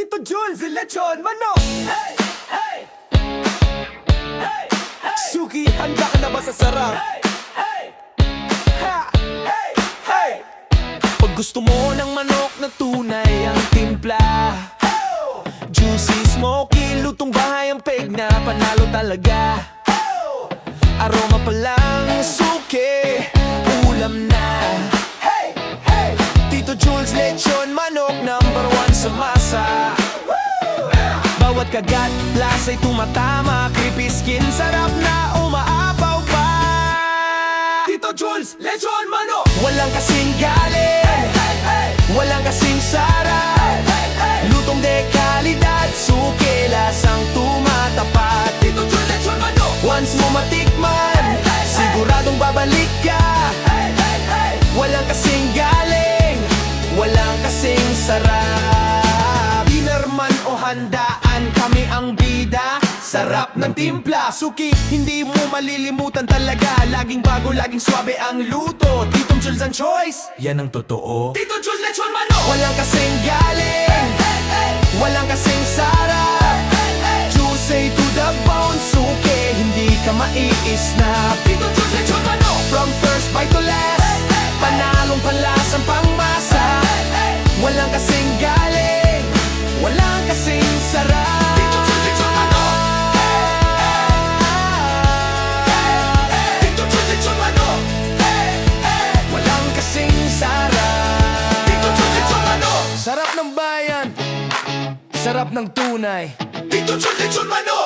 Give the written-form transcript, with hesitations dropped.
Tito Jules, lechon, manok. Hey! Hey! Hey! Suki, handa ka na ba sa sarap? Hey! Hey! Ha! Hey! Hey! Pag gusto mo ng manok na tunay ang timpla, Oh! juicy, smoky, lutong bahay ang peg na panalo talaga. Oh! Aroma pa lang, suki, ulam na. Hey! Hey! Tito Jules, lechon, manok, number one sa masa. Bawat kagat, lasa'y tumatama, creepy skin, sarap na umaapaw pa. Tito Jules, lechon, manok. Walang kasing galing, Hey! Hey! walang kasing sarap. Hey! Hey! Lutong de kalidad, suki, lasang tumatapat. Tito Jules, lechon, manok. Once mo matikman, siguradong babalik ka. Hey! Hey! Hey! Walang kasing galing, walang kasing sarap. Dinner man o handaan, kami ang bida. Sarap ng timpla, suki, hindi mo malilimutan talaga. Laging bago, laging swabe ang luto. Titong Jules ang choice, yan ang totoo. Tito Jules, lechon, manok. Walang kasing galing, Hey! Hey! walang kasing sarap. Hey! Hey! Juicy to the bone, suki, hindi ka maiisnap. Tito Jules, lechon, manok. From first bite to last, panalong panlasang pangmasa. Walang kasing galing, walang kasing sarap. Tito Jules, lechon, manok. Tito Jules, lechon, manok. Walang kasing sarap. Tito Jules, lechon, manok. Sarap ng bayan, sarap ng tunay. Tito Jules, lechon, manok.